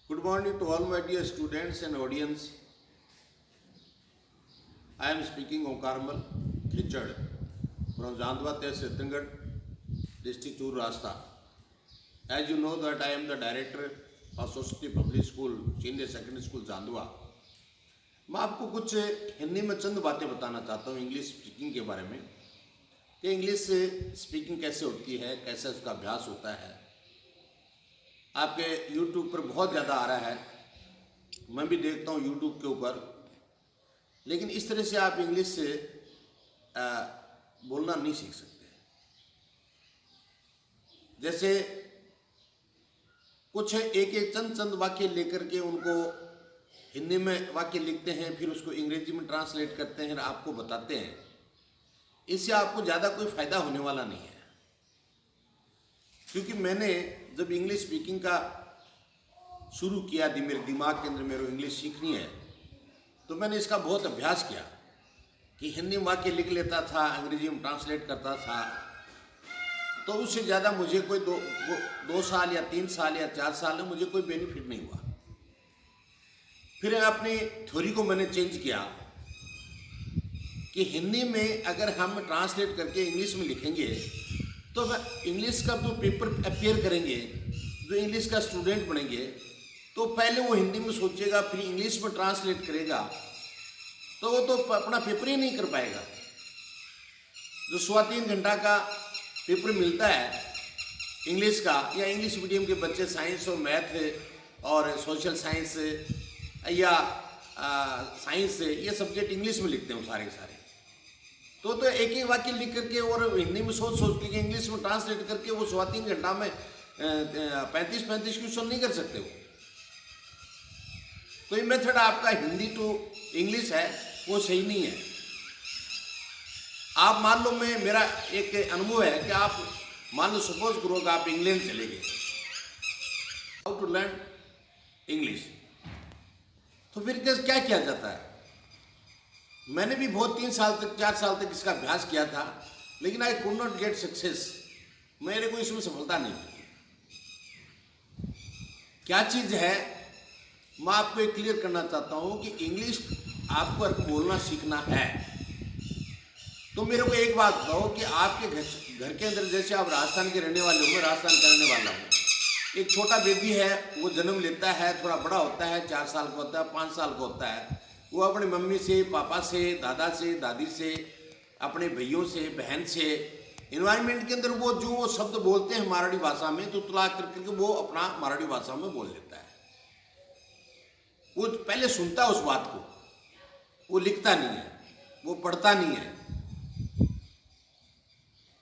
Good morning to all my dear students and audience. I am speaking Okarmal Richard from Jandwa Tehsil, District Tour Rasta. As you know that I am the director of Saraswati Public School, Senior Secondary School Jandwa. मैं आपको कुछ हिंदी में चंद बातें बताना चाहता हूँ English speaking के बारे में कि इंग्लिश स्पीकिंग कैसे होती है, कैसे उसका अभ्यास होता है। आपके YouTube पर बहुत ज़्यादा आ रहा है, मैं भी देखता हूँ YouTube के ऊपर, लेकिन इस तरह से आप इंग्लिश से बोलना नहीं सीख सकते। जैसे कुछ एक चंद वाक्य लेकर के उनको हिंदी में वाक्य लिखते हैं, फिर उसको अंग्रेजी में ट्रांसलेट करते हैं और आपको बताते हैं। इससे आपको ज़्यादा कोई फ़ायदा होने वाला नहीं है, क्योंकि मैंने जब इंग्लिश स्पीकिंग का शुरू किया थी, मेरे दिमाग के अंदर मेरे इंग्लिश सीखनी है, तो मैंने इसका बहुत अभ्यास किया कि हिंदी में वाक्य लिख लेता था, अंग्रेजी में ट्रांसलेट करता था। तो उससे ज़्यादा मुझे कोई दो साल या 3 साल या 4 साल में मुझे कोई बेनिफिट नहीं हुआ। फिर अपनी थ्योरी को मैंने चेंज किया कि हिंदी में अगर हम ट्रांसलेट करके इंग्लिश में लिखेंगे तो इंग्लिश का जो पेपर अपीयर करेंगे, जो इंग्लिश का स्टूडेंट बनेंगे, तो पहले वो हिंदी में सोचेगा, फिर इंग्लिश में ट्रांसलेट करेगा, तो वो तो अपना पेपर ही नहीं कर पाएगा। जो 3.25 घंटा का पेपर मिलता है इंग्लिश का, या इंग्लिश मीडियम के बच्चे साइंस और मैथ और सोशल साइंस या साइंस से ये सब्जेक्ट इंग्लिश में लिखते हैं सारे के सारे, तो एक ही वाक्य लिख करके और हिंदी में सोच के इंग्लिश में ट्रांसलेट करके वो 3.25 घंटा में 35 क्वेश्चन नहीं कर सकते वो। तो ये मेथड आपका हिंदी टू इंग्लिश है, वो सही नहीं है। आप मान लो, मेरा एक अनुभव है कि आप मान लो सपोज करो कि आप इंग्लैंड चले गए, हाउ टू लर्न इंग्लिश, तो फिर क्या किया जाता है। मैंने भी बहुत 3 साल तक 4 साल तक इसका अभ्यास किया था, लेकिन I could not get success, मेरे को इसमें सफलता नहीं मिली। क्या चीज़ है, मैं आपको एक क्लियर करना चाहता हूँ कि इंग्लिश आपको अगर बोलना सीखना है तो मेरे को एक बात बताओ कि आपके घर के अंदर, जैसे आप राजस्थान के रहने वाले हो, मैं राजस्थान का रहने वाला हूँ, एक छोटा बेबी है, वो जन्म लेता है, थोड़ा बड़ा होता है, 4 साल का होता है, 5 साल का होता है, वो अपनी मम्मी से, पापा से, दादा से, दादी से, अपने भाइयों से, बहन से, इन्वायरमेंट के अंदर वो शब्द बोलते हैं मारवाड़ी भाषा में, तो तुला करके वो अपना मारवाड़ी भाषा में बोल लेता है। वो पहले सुनता है उस बात को, वो लिखता नहीं है, वो पढ़ता नहीं है।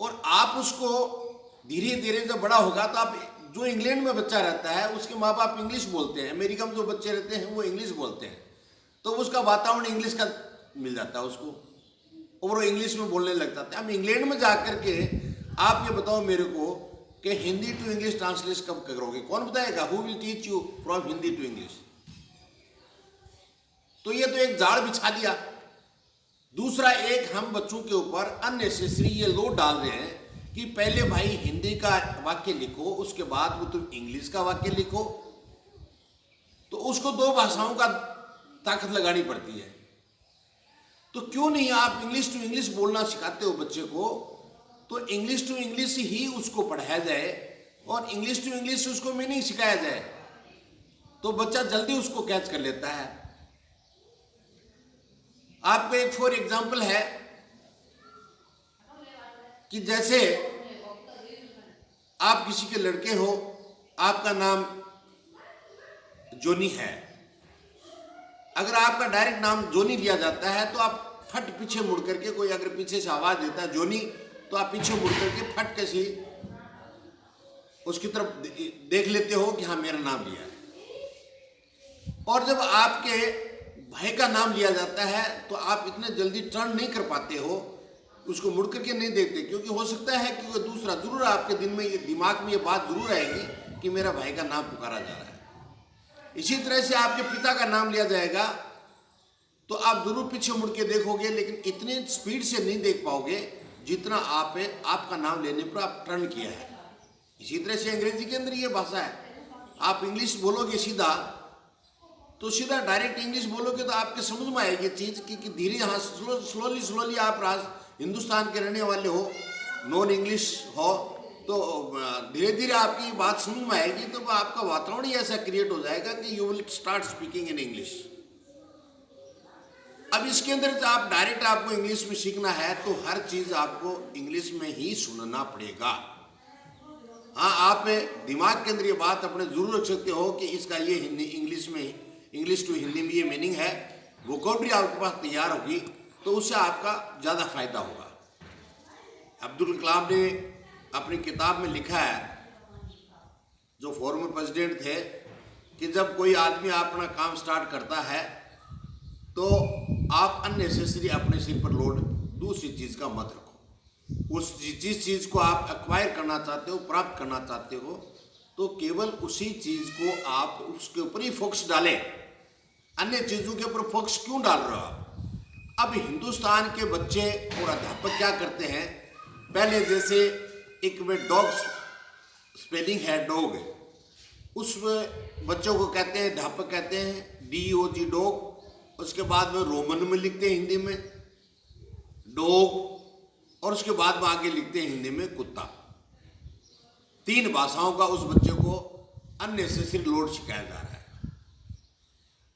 और आप उसको धीरे धीरे जब बड़ा होगा तो आप, जो इंग्लैंड में बच्चा रहता है उसके माँ बाप इंग्लिश बोलते हैं, अमेरिका में जो बच्चे रहते हैं वो इंग्लिश बोलते हैं, तो उसका वातावरण इंग्लिश का मिल जाता है उसको, और वो इंग्लिश में बोलने लग जाता है। अब इंग्लैंड में जाकर के आप ये बताओ मेरे को कि हिंदी टू इंग्लिश ट्रांसलेट कब करोगे, कौन बताएगा? Who will teach you from Hindi to English? तो ये तो एक जाड़ बिछा दिया। दूसरा, एक हम बच्चों के ऊपर अननेसेसरी ये लोड डाल रहे हैं कि पहले भाई हिंदी का वाक्य लिखो, उसके बाद वो तुम इंग्लिश का वाक्य लिखो, तो उसको 2 भाषाओं का ताकत लगानी पड़ती है। तो क्यों नहीं आप इंग्लिश टू इंग्लिश बोलना सिखाते हो बच्चे को, तो इंग्लिश टू इंग्लिश ही उसको पढ़ाया जाए और इंग्लिश टू इंग्लिश उसको मीनिंग सिखाया जाए, तो बच्चा जल्दी उसको कैच कर लेता है। आपको एक फॉर एग्जाम्पल है कि जैसे आप किसी के लड़के हो, आपका नाम जोनी है, अगर आपका डायरेक्ट नाम जोनी लिया जाता है तो आप फट पीछे मुड़ करके, कोई अगर पीछे से आवाज देता है जोनी, तो आप पीछे मुड़ करके फट कैसे उसकी तरफ देख लेते हो कि हाँ मेरा नाम लिया है। और जब आपके भाई का नाम लिया जाता है तो आप इतने जल्दी टर्न नहीं कर पाते हो, उसको मुड़ करके नहीं देखते, क्योंकि हो सकता है कि वो दूसरा जरूर आपके दिमाग में ये बात जरूर आएगी कि मेरा भाई का नाम पुकारा जा रहा है। इसी तरह से आपके पिता का नाम लिया जाएगा तो आप जरूर पीछे मुड़ के देखोगे, लेकिन इतनी स्पीड से नहीं देख पाओगे जितना आपका नाम लेने पर आप टर्न किया है। इसी तरह से अंग्रेजी के अंदर ये भाषा है, आप इंग्लिश बोलोगे सीधा, तो सीधा डायरेक्ट इंग्लिश बोलोगे तो आपके समझ में आएगी चीज़ कि धीरे, हाँ स्लोली आप हिंदुस्तान के रहने वाले हो, नॉन इंग्लिश हो, तो धीरे धीरे आपकी बात समझ में आएगी, तो आपका वातावरण ही ऐसा क्रिएट हो जाएगा कि you will start speaking in English. अब इसके अंदर जो आप डायरेक्ट आपको इंग्लिश में सीखना है तो हर चीज़ आपको इंग्लिश में ही सुनना पड़ेगा। हाँ, आप दिमाग के अंदर ये बात अपने जरूर रख सकते हो कि इसका ये हिंदी इंग्लिश टू हिंदी में ये मीनिंग है, वोकैबुलरी आपके पास तैयार होगी तो उससे आपका ज़्यादा फायदा होगा। अब्दुल कलाम ने अपनी किताब में लिखा है, जो फॉर्मर प्रेसिडेंट थे, कि जब कोई आदमी अपना काम स्टार्ट करता है तो आप अननेसेसरी अपने सिर पर लोड दूसरी चीज़ का मत रखो। जिस चीज़ को आप एक्वायर करना चाहते हो, प्राप्त करना चाहते हो, तो केवल उसी चीज़ को आप उसके ऊपर ही फोकस डालें। अन्य चीज़ों के ऊपर फोकस क्यों डाल रहे हो आप? अब हिंदुस्तान के बच्चे और अध्यापक क्या करते हैं, पहले जैसे एक में डॉग स्पेलिंग है डॉग, उस बच्चों को कहते हैं, अध्यापक कहते हैं DOG डॉग, उसके बाद में रोमन में लिखते हैं हिंदी में डॉग, और उसके बाद में आगे लिखते हैं हिंदी में कुत्ता। 3 भाषाओं का उस बच्चे को अननेसेसरी लोड सिखाया जा रहा है।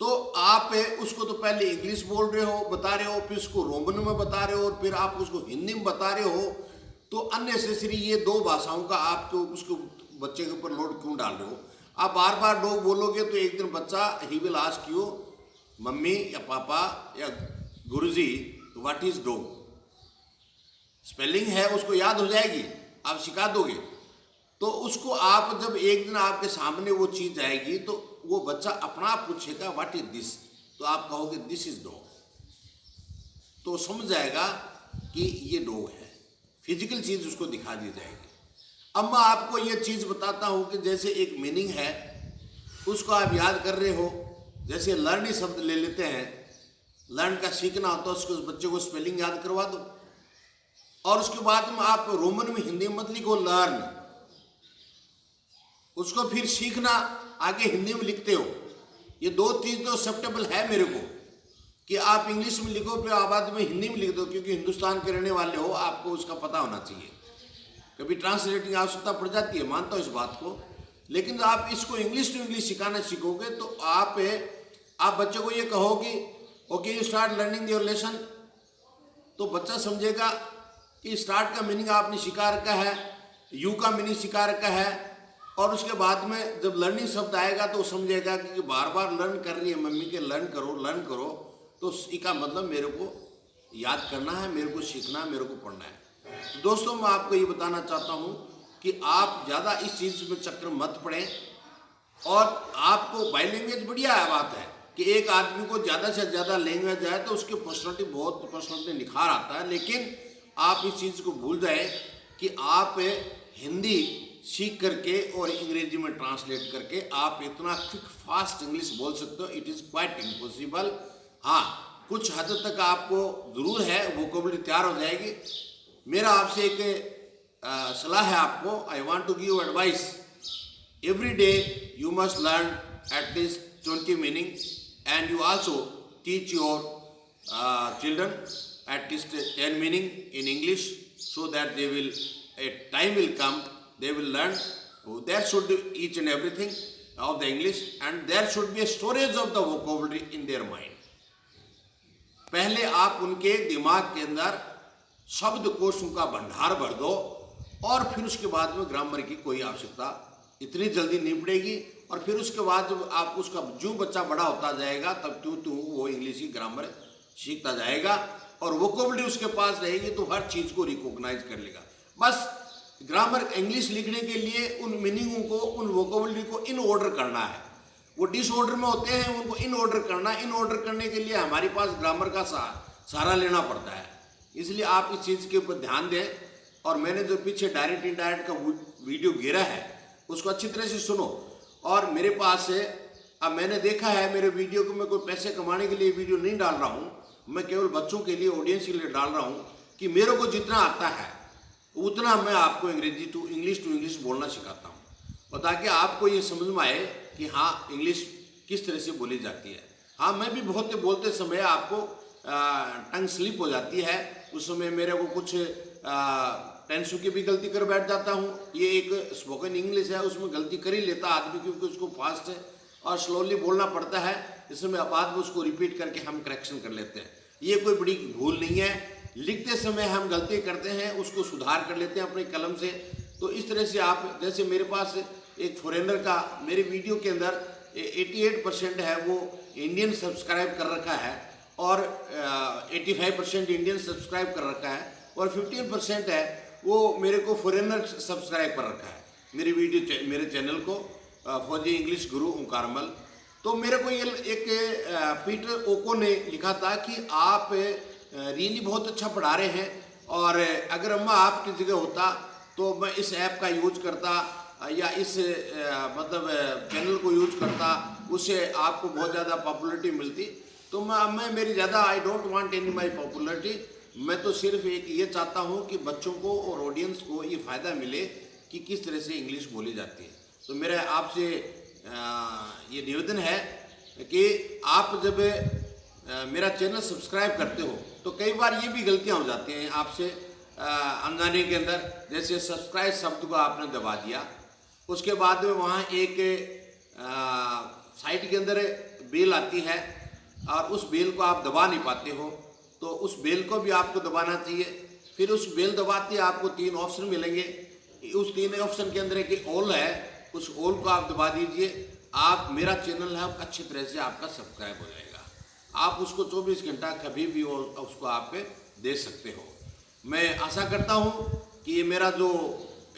तो आप उसको तो पहले इंग्लिश बोल रहे हो, बता रहे हो, फिर उसको रोमन में बता रहे हो, और फिर आप उसको हिंदी में बता रहे हो, तो अननेसेसरी ये 2 भाषाओं का आप तो उसको बच्चे के ऊपर लोड क्यों डाल रहे हो? आप बार बार डॉग बोलोगे तो एक दिन बच्चा he will ask you, mummy या पापा या गुरुजी, व्हाट इज डॉग? स्पेलिंग है उसको याद हो जाएगी, आप सिखा दोगे। तो उसको आप जब एक दिन आपके सामने वो चीज़ आएगी तो वो बच्चा अपना आप पूछेगा व्हाट इज दिस, तो आप कहोगे दिस इज डॉग, तो समझ जाएगा कि ये डॉग है। फिजिकल चीज़ उसको दिखा दी जाएगी। अब मैं आपको ये चीज़ बताता हूँ कि जैसे एक मीनिंग है, उसको आप याद कर रहे हो, जैसे लर्न शब्द ले लेते हैं, लर्न का सीखना होता है, उसको उस बच्चे को स्पेलिंग याद करवा दो, और उसके बाद में आप रोमन में हिंदी मत लिखो लर्न, उसको फिर सीखना आगे हिंदी में लिखते हो। ये 2 चीज़ तो एक्सेप्टेबल है मेरे को, कि आप इंग्लिश में लिखो फिर बाद में हिंदी में लिख दो, क्योंकि हिंदुस्तान के रहने वाले हो, आपको उसका पता होना चाहिए। कभी ट्रांसलेटिंग आवश्यकता पड़ जाती है, मानता हूँ इस बात को, लेकिन आप इसको इंग्लिश टू इंग्लिश सिखाना सीखोगे तो आप बच्चे को ये कहोगे okay you start learning your lesson, तो बच्चा समझेगा कि स्टार्ट का मीनिंग आपने सिखा रखा है, यू का मीनिंग सिखा रखा है, और उसके बाद में जब लर्निंग शब्द आएगा तो समझेगा कि बार बार लर्न कर रही है मम्मी के, लर्न करो, तो इसका मतलब मेरे को याद करना है, मेरे को सीखना है, मेरे को पढ़ना है। तो दोस्तों, मैं आपको ये बताना चाहता हूँ कि आप ज़्यादा इस चीज़ में चक्कर मत पड़ें, और आपको बाई लैंग्वेज बढ़िया बात है कि एक आदमी को ज़्यादा से ज़्यादा लैंग्वेज आए तो उसकी पर्सनैलिटी निखार आता है, लेकिन आप इस चीज़ को भूल जाए कि आप हिंदी सीख करके और अंग्रेजी में ट्रांसलेट करके आप इतना क्विक फास्ट इंग्लिश बोल सकते हो, इट इज़ क्वाइट इम्पॉसिबल। हाँ, कुछ हद तक आपको ज़रूर है वोकैबुलरी तैयार हो जाएगी। मेरा आपसे एक सलाह है आपको, I want to give advice, every day you must learn at least 20 meaning, and you also teach your children at least 10 meaning in English, so that they will, a time will come, they will learn. There should be each and everything of the English, and there should be a storage of the vocabulary in their mind. पहले आप उनके दिमाग के अंदर शब्दकोशों का भंडार भर दो, और फिर उसके बाद में ग्रामर की कोई आवश्यकता इतनी जल्दी नहीं पड़ेगी, और फिर उसके बाद जब आप उसका जो बच्चा बड़ा होता जाएगा तब त्यों वो इंग्लिश की ग्रामर सीखता जाएगा, और वोकैबुलरी उसके पास रहेगी तो हर चीज़ को रिकॉग्नाइज कर लेगा। बस ग्रामर इंग्लिश लिखने के लिए उन मीनिंगों को, उन वोकैबुलरी को इन ऑर्डर करना है। वो डिसऑर्डर में होते हैं, उनको इन ऑर्डर करना। इन ऑर्डर करने के लिए हमारे पास ग्रामर का सहारा लेना पड़ता है, इसलिए आप इस चीज़ के ऊपर ध्यान दें। और मैंने जो पीछे डायरेक्ट इनडायरेक्ट का वीडियो गिरा है उसको अच्छी तरह से सुनो। और मेरे पास है, अब मैंने देखा है मेरे वीडियो को, मैं कोई पैसे कमाने के लिए वीडियो नहीं डाल रहा हूँ, मैं केवल बच्चों के लिए, ऑडियंस के लिए डाल रहा हूँ कि मेरे को जितना आता है उतना मैं आपको इंग्लिश टू इंग्लिश बोलना सिखाता हूँ। और ताकि आपको ये समझ में आए कि हाँ इंग्लिश किस तरह से बोली जाती है। हाँ, मैं भी बहुत बोलते समय आपको टंग स्लिप हो जाती है, उस समय मेरे को कुछ टेंसों की भी गलती कर बैठ जाता हूँ। ये एक स्पोकन इंग्लिश है, उसमें गलती कर ही लेता आदमी क्योंकि उसको फास्ट है और स्लोली बोलना पड़ता है, इसमें बाद में उसको रिपीट करके हम करेक्शन कर लेते हैं। ये कोई बड़ी भूल नहीं है, लिखते समय हम गलती करते हैं उसको सुधार कर लेते हैं अपने कलम से। तो इस तरह से आप, जैसे मेरे पास एक फॉरेनर का मेरे वीडियो के अंदर 88% है वो इंडियन सब्सक्राइब कर रखा है और 85% इंडियन सब्सक्राइब कर रखा है और 15% है वो मेरे को फॉरेनर सब्सक्राइब कर रखा है मेरे वीडियो मेरे चैनल को, फौजी इंग्लिश गुरु ओंकारमल। तो मेरे को ये एक पीटर ओको ने लिखा था कि आप रियली बहुत अच्छा पढ़ा रहे हैं और अगर मैं आपकी जगह होता तो मैं इस ऐप का यूज करता या इस मतलब चैनल को यूज करता, उससे आपको बहुत ज़्यादा पॉपुलरिटी मिलती। तो मैं मेरी ज़्यादा I don't want any my popularity, मैं तो सिर्फ एक ये चाहता हूँ कि बच्चों को और ऑडियंस को ये फ़ायदा मिले कि किस तरह से इंग्लिश बोली जाती है। तो मेरा आपसे ये निवेदन है कि आप जब मेरा चैनल सब्सक्राइब करते हो तो कई बार ये भी गलतियाँ हो जाती हैं आपसे अनजाने के अंदर, जैसे सब्सक्राइब शब्द को आपने दबा दिया, उसके बाद में वहाँ एक साइट के अंदर बेल आती है और उस बेल को आप दबा नहीं पाते हो, तो उस बेल को भी आपको दबाना चाहिए। फिर उस बेल दबाते आपको 3 ऑप्शन मिलेंगे, उस 3 ऑप्शन के अंदर एक ऑल है, उस ऑल को आप दबा दीजिए, आप मेरा चैनल है अच्छी तरह से आपका सब्सक्राइब हो जाएगा। आप उसको 24 घंटा कभी भी उसको आप दे सकते हो। मैं आशा करता हूँ कि ये मेरा जो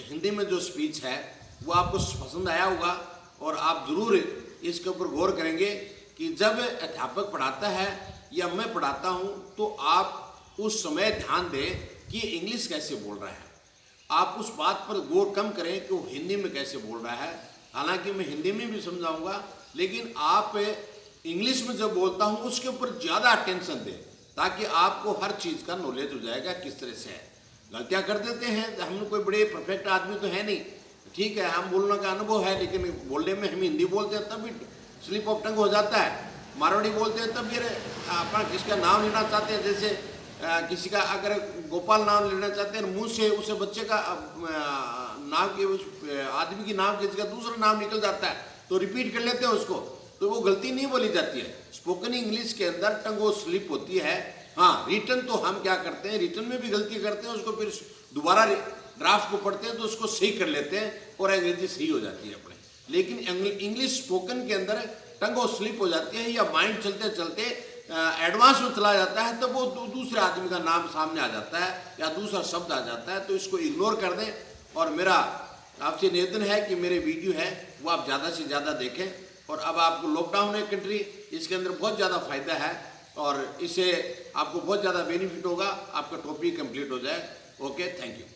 हिंदी में जो स्पीच है वो आपको पसंद आया होगा और आप ज़रूर इसके ऊपर गौर करेंगे कि जब अध्यापक पढ़ाता है या मैं पढ़ाता हूँ तो आप उस समय ध्यान दें कि इंग्लिश कैसे बोल रहा है। आप उस बात पर गौर कम करें कि वो हिंदी में कैसे बोल रहा है। हालांकि मैं हिंदी में भी समझाऊंगा, लेकिन आप इंग्लिश में जब बोलता हूँ उसके ऊपर ज़्यादा अटेंशन दें ताकि आपको हर चीज़ का नॉलेज हो जाएगा किस तरह से है। गलतियाँ कर देते हैं, हम कोई बड़े परफेक्ट आदमी तो है नहीं, ठीक है, हम बोलने का अनुभव है, लेकिन बोलने में हम हिंदी बोलते हैं तब भी स्लिप ऑफ टंग हो जाता है। मारवाड़ी बोलते हैं तब भी अपना किसका नाम लेना चाहते हैं, जैसे किसी का अगर गोपाल नाम लेना चाहते हैं, मुंह से उसे बच्चे का नाम के उस आदमी की नाम की जगह दूसरा नाम निकल जाता है तो रिपीट कर लेते हैं उसको, तो वो गलती नहीं बोली जाती है। स्पोकन इंग्लिश के अंदर टंग वो स्लिप होती है। हाँ, रिटर्न तो हम क्या करते हैं, रिटर्न में भी गलती करते हैं, उसको फिर दोबारा ड्राफ्ट को पढ़ते हैं तो उसको सही कर लेते हैं और अंग्रेजी सही हो जाती है अपने। लेकिन इंग्लिश स्पोकन के अंदर टंग वो स्लिप हो जाती है या माइंड चलते चलते एडवांस में चला जाता है, तो वो दूसरे आदमी का नाम सामने आ जाता है या दूसरा शब्द आ जाता है, तो इसको इग्नोर कर दें। और मेरा आपसे निवेदन है कि मेरे वीडियो है वो आप ज़्यादा से ज़्यादा देखें। और अब आपको लॉकडाउन है कंट्री, इसके अंदर बहुत ज़्यादा फायदा है और इससे आपको बहुत ज़्यादा बेनिफिट होगा, आपका टॉपिक कंप्लीट हो जाए। Okay, thank you.